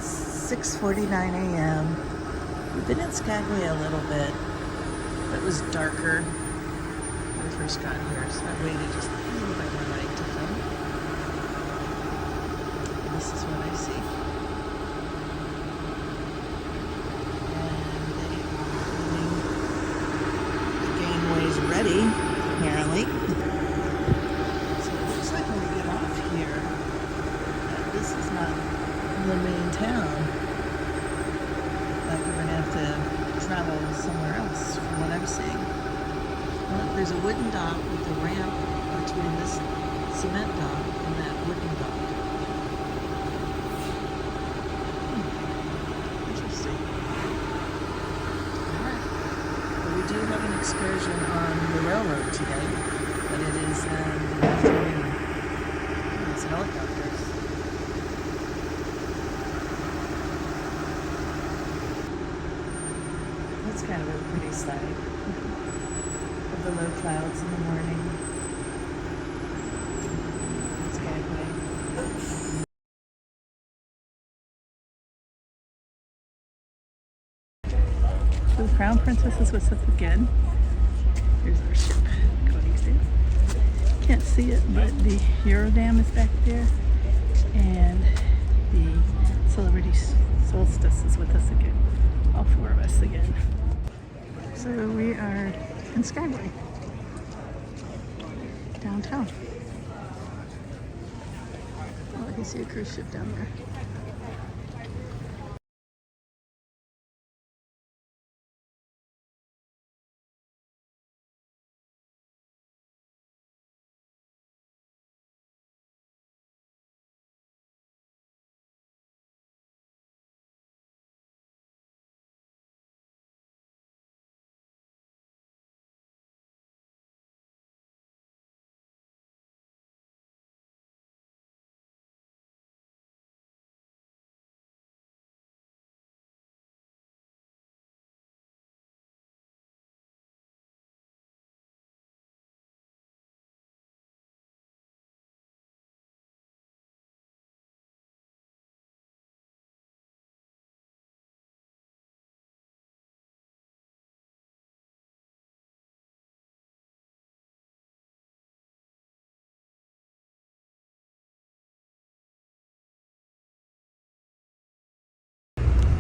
6:49 a.m. We've been in Skagway a little bit, but it was darker when we first got here, so I waited just a little bit more light to film. And this is what I see. And they are getting the gangways ready, apparently. So it looks like when we get off here, that this is not the main town. Like we're gonna have to travel somewhere else from what I'm seeing. Look, there's a wooden dock with a ramp between this cement dock and that wooden dock. Interesting. Alright. Well, we do have an excursion on the railroad today, but it is in the afternoon. It's helicopters. It's kind of a pretty sight of the low clouds in the morning. It's Skagway. The Crown Princess is with us again. Here's our ship, Koningsdam. Can't see it, but the Eurodam is back there, and the Celebrity Solstice is with us again. All four of us again. So we are in Skagway, downtown. Oh, I can see a cruise ship down there.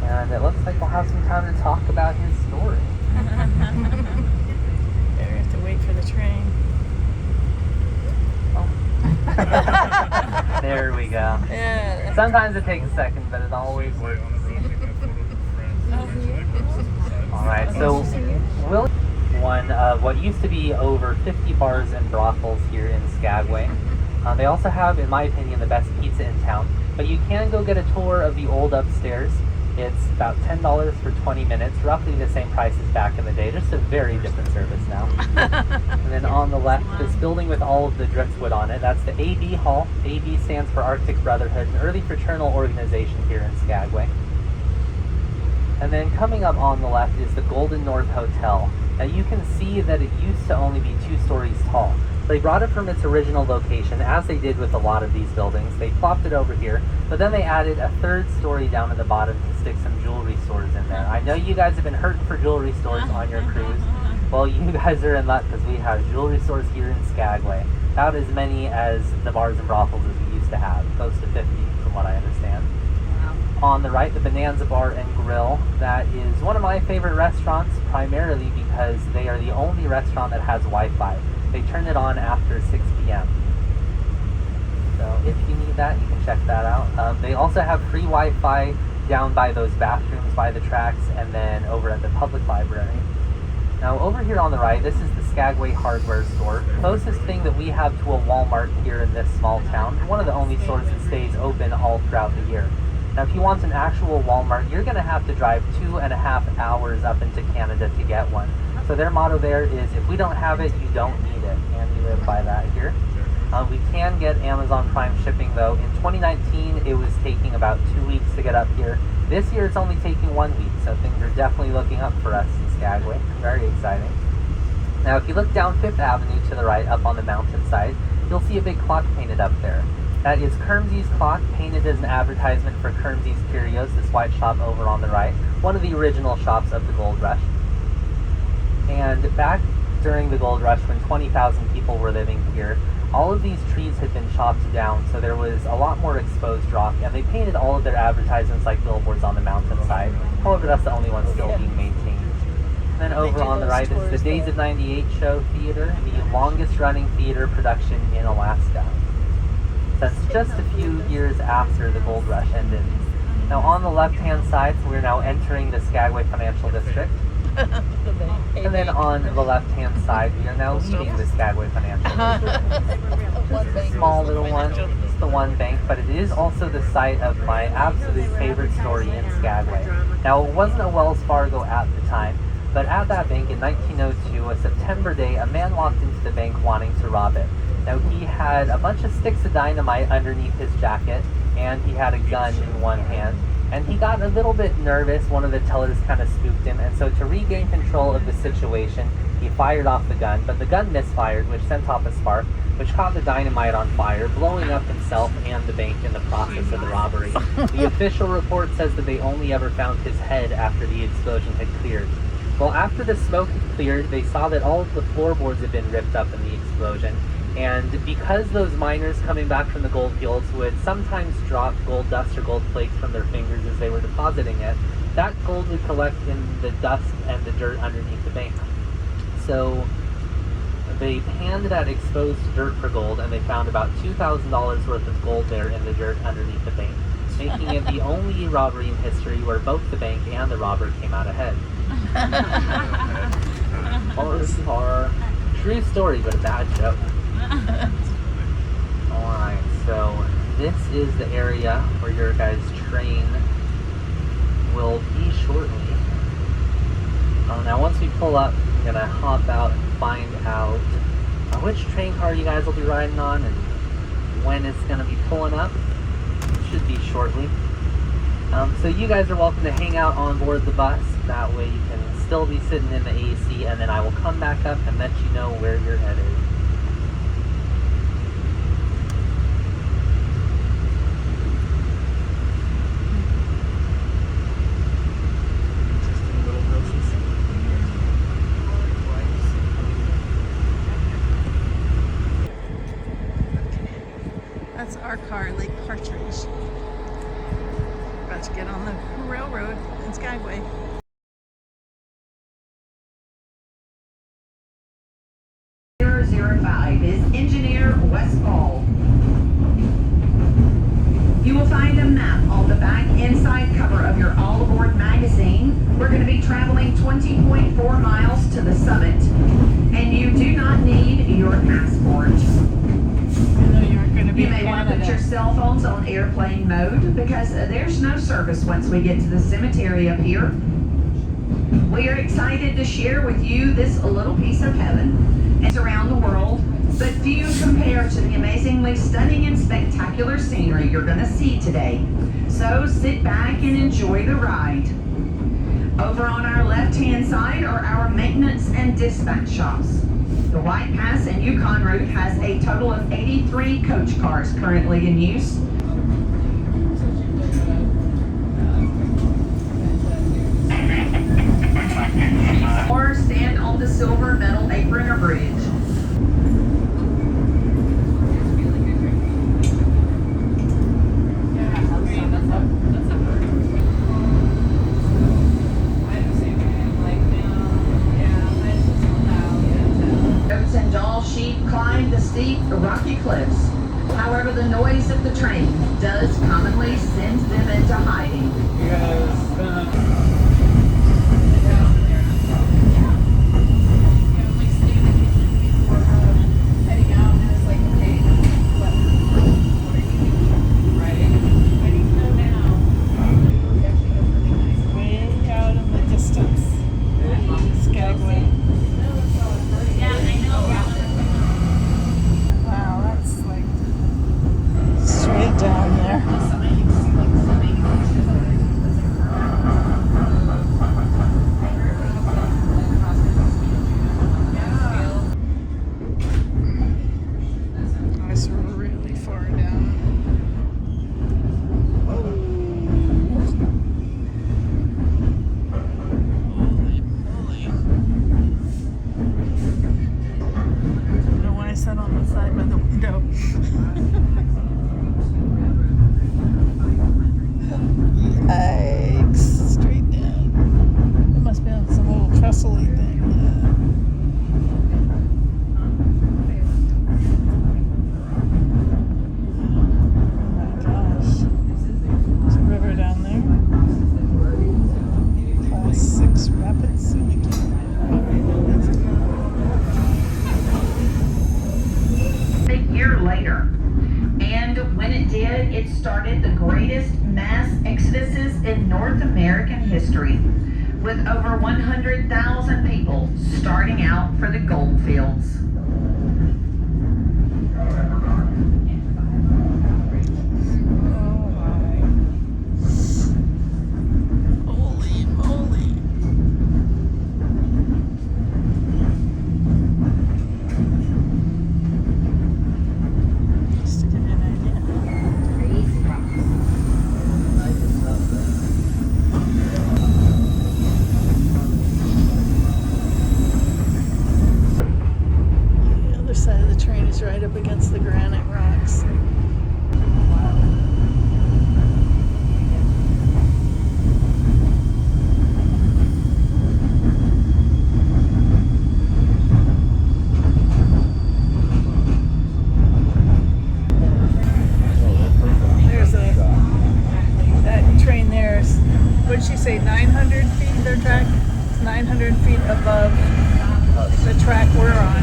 And it looks like we'll have some time to talk about his story. Yeah, we have to wait for the train. Oh. There we go. Yeah. Sometimes it takes a second, but it always works. Alright, so we'll one of what used to be over 50 bars and brothels here in Skagway. They also have, in my opinion, the best pizza in town. But you can go get a tour of the old upstairs. It's about $10 for 20 minutes, roughly the same price as back in the day, just a very different service now. And then on the left, this building with all of the driftwood on it, that's the HAL. AB stands for Arctic Brotherhood, an early fraternal organization here in Skagway. And then coming up on the left is the Golden North Hotel. Now you can see that it used to only be 2 stories tall. They brought it from its original location, as they did with a lot of these buildings. They plopped it over here, but then they added a 3rd story down at the bottom to stick some jewelry stores in there. I know you guys have been hurting for jewelry stores on your cruise. Well, you guys are in luck because we have jewelry stores here in Skagway. About as many as the bars and brothels as we used to have, close to 50 from what I understand. On the right, the Bonanza Bar and Grill. That is one of my favorite restaurants, primarily because they are the only restaurant that has Wi-Fi. They turn it on after 6 p.m. So if you need that, you can check that out. They also have free Wi-Fi down by those bathrooms by the tracks and then over at the public library. Now over here on the right, this is the Skagway hardware store. Closest thing that we have to a Walmart here in this small town. One of the only stores that stays open all throughout the year. Now if you want an actual Walmart, you're going to have to drive 2.5 hours up into Canada to get one. So their motto there is, if we don't have it, you don't need it. And we live by that here. We can get Amazon Prime shipping though. In 2019, it was taking about 2 weeks to get up here. This year, it's only taking 1 week. So things are definitely looking up for us in Skagway. Very exciting. Now, if you look down 5th Avenue to the right, up on the mountainside, you'll see a big clock painted up there. That is Kermsey's Clock, painted as an advertisement for Kermsey's Curios, this white shop over on the right, one of the original shops of the Gold Rush. And back during the Gold Rush, when 20,000 people were living here, all of these trees had been chopped down, so there was a lot more exposed rock, and they painted all of their advertisements like billboards on the mountainside. However, that's the only one still being maintained. And then over on the right is the Days of 98 show theater, the longest running theater production in Alaska. That's just a few years after the Gold Rush ended. Now on the left-hand side, we're now entering the Skagway Financial District. And then on the left-hand side, we are now leaving the Skagway Financial District. Just a small little one, just the one bank, but it is also the site of my absolute favorite story in Skagway. Now, it wasn't a Wells Fargo at the time, but at that bank in 1902, a September day, a man walked into the bank wanting to rob it. Now, he had a bunch of sticks of dynamite underneath his jacket, and he had a gun in one hand. And he got a little bit nervous. One of the tellers kind of spooked him, and so to regain control of the situation, he fired off the gun, but the gun misfired, which sent off a spark, which caught the dynamite on fire, blowing up himself and the bank in the process of the robbery. The official report says that they only ever found his head after the explosion had cleared. Well, after the smoke had cleared, they saw that all of the floorboards had been ripped up in the explosion. And because those miners coming back from the gold fields would sometimes drop gold dust or gold flakes from their fingers as they were depositing it, that gold would collect in the dust and the dirt underneath the bank. So they panned that exposed dirt for gold, and they found about $2,000 worth of gold there in the dirt underneath the bank, making it the only robbery in history where both the bank and the robber came out ahead. Horror. True story, but a bad joke. Alright, so this is the area where your guys' train will be shortly. Now once we pull up, I'm going to hop out and find out which train car you guys will be riding on and when it's going to be pulling up. It should be shortly. So you guys are welcome to hang out on board the bus. That way you can still be sitting in the AC, and then I will come back up and let you know where you're headed. That's our car, Lake Partridge. About to get on the railroad in Skagway. Is Engineer Westfall. You will find a map on the back inside cover of your All Aboard magazine. We're going to be traveling 20.4 miles to the summit, and you do not need your passport. You may want to put your cell phones on airplane mode because there's no service once we get to the cemetery up here. We are excited to share with you this little piece of heaven. It's around the world, but few compare to the amazingly stunning and spectacular scenery you're going to see today. So sit back and enjoy the ride. Over on our left-hand side are our maintenance and dispatch shops. The White Pass and Yukon route has a total of 83 coach cars currently in use. Or stand on the silver metal apron or bridge. Goats and doll sheep climb the steep, rocky cliffs. However, the noise of the train greatest mass exoduses in North American history, with over 100,000 people starting out for the gold fields. Holy moly. Just to give you an idea. The other side of the train is right up against the granite rocks. There's that train there is, what did she say, 900 feet their track? It's 900 feet above the track we're on.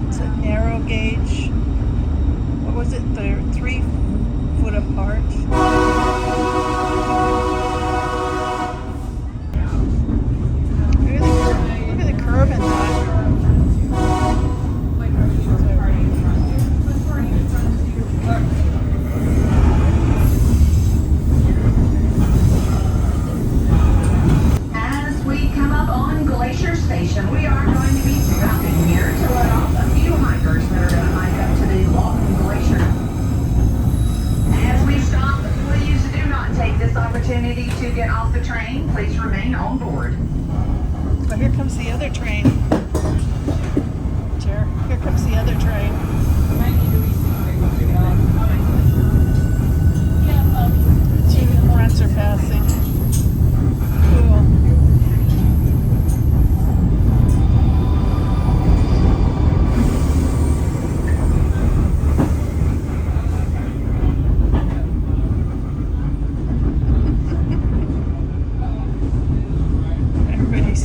It's a narrow gauge. What was it? They're 3 foot apart. Look at the curve in that. As we come up on Glacier Station, we are going to be stopping here to let off a few hikers that are going to hike up to the Lawton Glacier. As we stop, please do not take this opportunity to get off the train. Please remain on board. Well, here comes the other train. Chair, here comes the other train. Two fronts are passing. Cool. Everybody's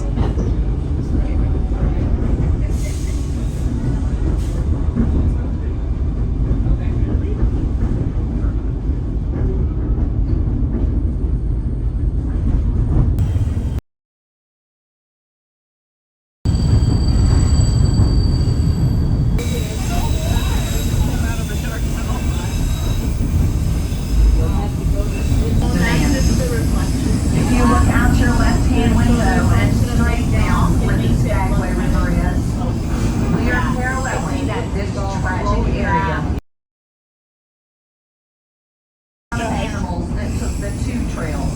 If you look out your left-hand window and straight down where the Skagway River is, we are paralleling this tragic area. Of animals that took the 2 trails,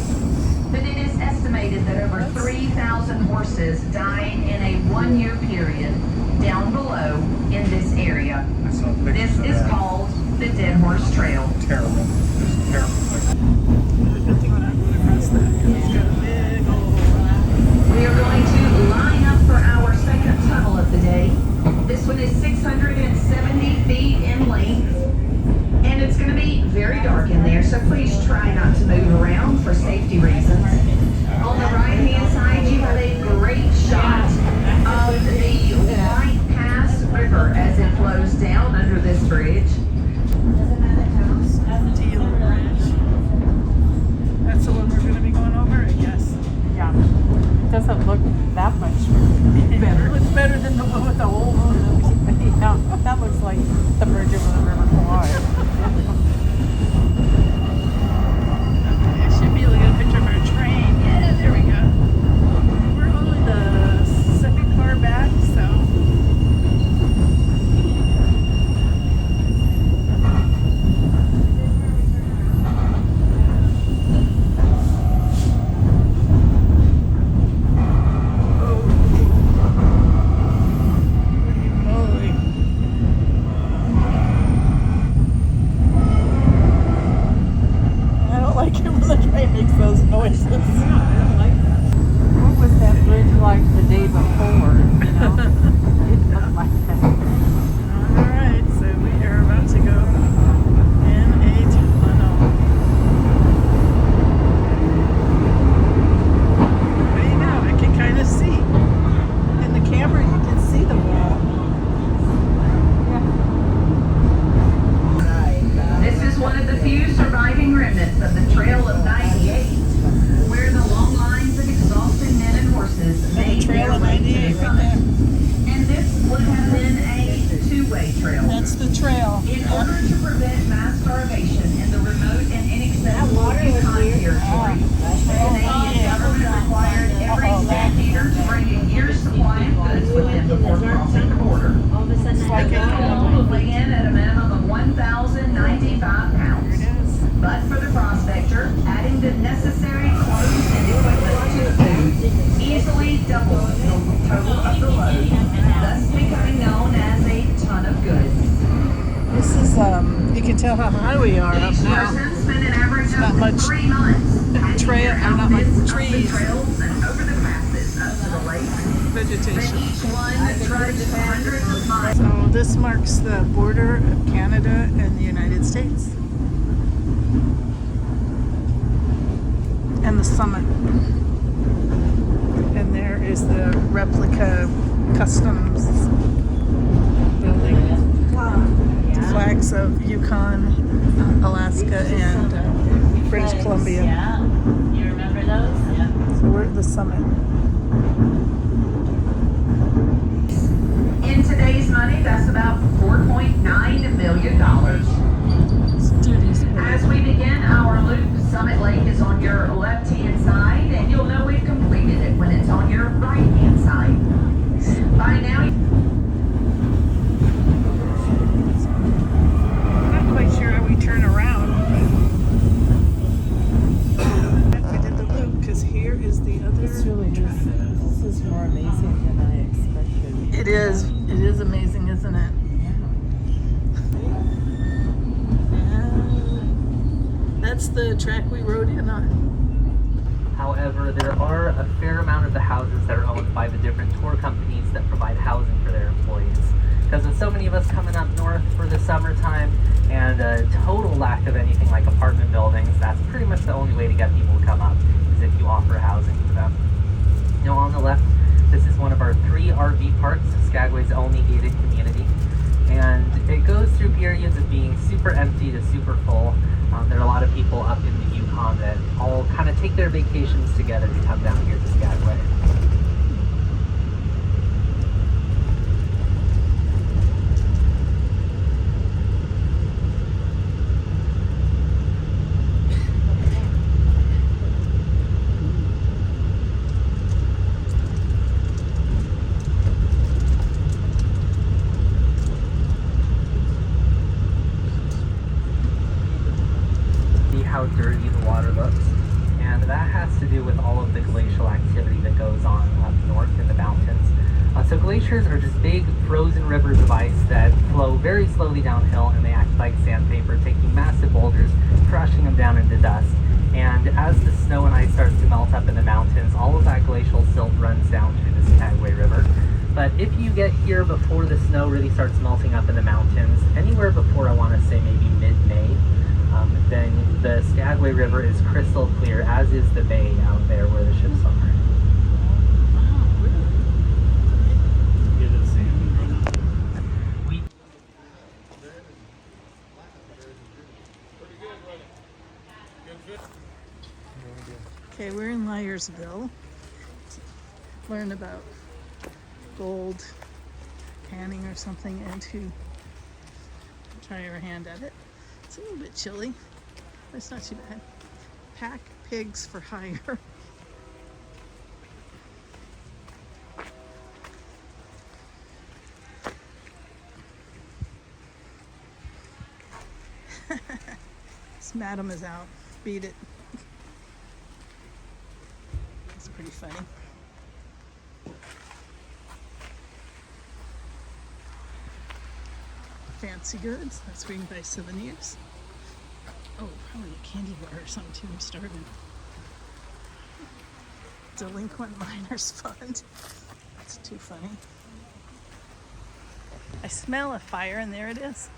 but it is estimated that over 3,000 horses died in a 1-year period down below in this area. This is called the Dead Horse Trail. Terrible. It's terrible. good thing when I'm going across that, 'cause it's got a big old rock. We are going to line up for our second tunnel of the day. This one is 670 feet in length, and it's going to be very dark in there, so please try not to move around for safety reasons. On the right-hand side, you have a great shot of the White Pass River as it flows down under this bridge. Deal Bridge. That's the one we're going to be going over, I guess. Yeah, it doesn't look that much better. It looks better than the one with the hole in it. No, that looks like the bridge over the River Kwai. I should be looking at a picture of our train. Yeah, there we go. We're only the second car back, so. Holy. I don't like it when the train makes those noises. What was that bridge like the day before? You know? It looked like that. Alright, so we are about to go in a tunnel. surviving remnants of the Trail of 98, where the long lines of exhausted men and horses made Trail their of way to 98 the right summit. there. And this would have been a two-way trail. That's the trail. In order to prevent mass starvation in the remote and inaccessible Yukon territory, the Canadian government required every spectator to bring a year's supply of goods with them before crossing the border. Like The a gold would weigh in at a minimum of 1,095 pounds. But for the prospector, adding the necessary clothes and equipment to the food easily doubles the total of the load, thus becoming known as a ton of goods. This is, you can tell how high we are up Each now. person spent an average Not of much 3 months trail, heading their not much outfits up the trees. trails and over the passes up to the lake. But Vegetation. each one trudged hundreds of miles. So this marks the border of Canada and the United States. And the summit. And there is the replica customs building. Flags of Yukon, Alaska, and British Columbia. Yeah. You remember those? Yeah. So we're at the summit. In today's money, that's about $4.9 million. As we begin our loop, Summit Lake is on your left-hand side, and you'll know we've completed it when it's on your right-hand side. By now, Not quite sure how we turn around. We did the loop because here is the other track. This is more amazing than I expected. It is. It is amazing, isn't it? That's the track we rode in on. However, there are a fair amount of the houses that are owned by the different tour companies that provide housing for their employees. Because with so many of us coming up north for the summertime and a total lack of anything like apartment buildings, that's pretty much the only way to get people to come up, is if you offer housing for them. You know, on the left, this is one of our 3 RV parks, Skagway's only gated community. And it goes through periods of being super empty to super full. There are a lot of people up in the Yukon that all kind of take their vacations together to come down here to Skagway. How dirty the water looks, and that has to do with all of the glacial activity that goes on up north in the mountains. So glaciers are just big frozen rivers of ice that flow very slowly downhill, and they act like sandpaper, taking massive boulders, crushing them down into dust. And as the snow and ice starts to melt up in the mountains, all of that glacial silt runs down through the Skagway River. But if you get here before the snow really starts melting up in the mountains, anywhere before I want to say maybe mid-May, then the Skagway River is crystal clear, as is the bay out there where the ships are. Okay, we're in Liarsville. Learn about gold panning or something, and to try our hand at it. It's a little bit chilly, but it's not too bad. Pack pigs for hire. This madam is out. Beat it. It's pretty funny. Fancy goods. That's where you can buy souvenirs. Oh, probably a candy bar or something too. I'm starving. Delinquent Miners Fund. That's too funny. I smell a fire, and there it is.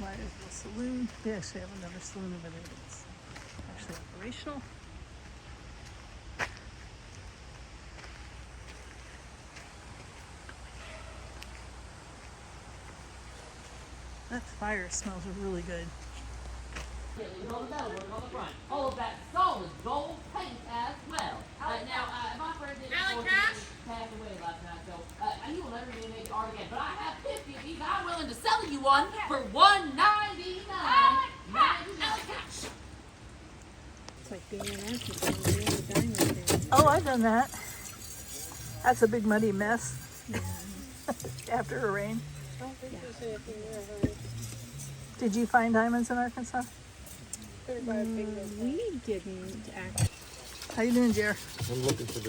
Liarsville Saloon. They actually have another saloon over there that's actually operational. That fire smells really good. On the metalwork on the front. All of that solid gold paint as well. Now, my friend didn't passed away last night, so he will never be able to make it art again. But I have 50 of these. I'm willing to sell you one for $199. It's like being in Africa when we have a diamond there. Oh, I've done that. That's a big muddy mess after a rain. I don't think there's anything there, honey. Did you find diamonds in Arkansas? We didn't actually. How you doing, Jer? I'm looking for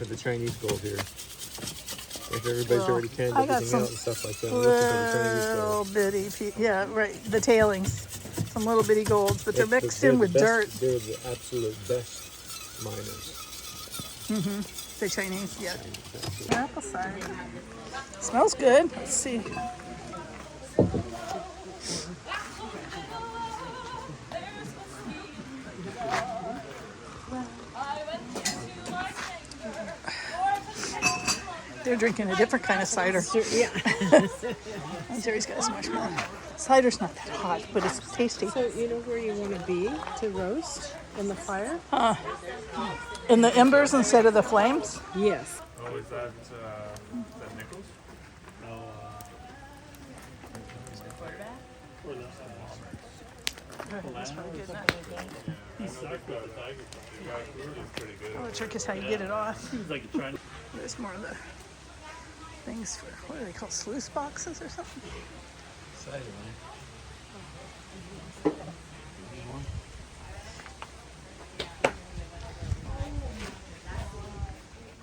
the Chinese gold here. If everybody's already canned I got everything some out and stuff like that, I'm looking for the Chinese little gold. bitty, yeah, right. The tailings, some little bitty golds, but they're mixed in with dirt. They're the absolute best miners. The Chinese, yeah. Apple cider. Smells good. Let's see. They're drinking a different kind of cider. Yeah. Jerry's got his marshmallow. Cider's not that hot, but it's tasty. So you know where you want to be to roast in the fire? In the embers instead of the flames? Yes. Oh, is that Nichols? No. That's probably good. He sucked with the tiger. The guy food is pretty good. Well, the trick is how you get it off. He's like trying to. There's more of the things for, what do they call, sluice boxes or something?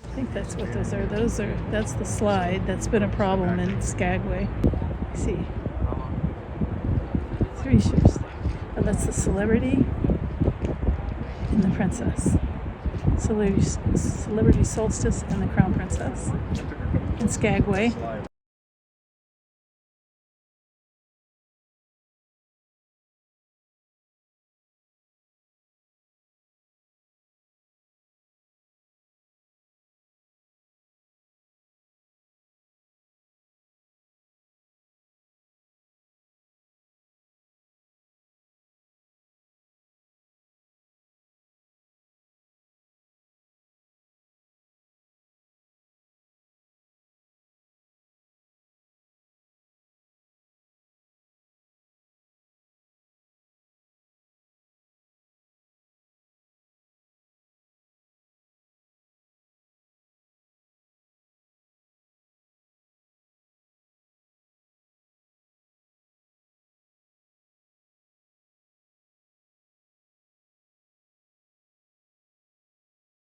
I think that's what those are. That's the slide. That's been a problem in Skagway. See, 3 ships there. Oh, that's the Celebrity and the Princess. Celebrity Solstice and the Crown Princess in Skagway.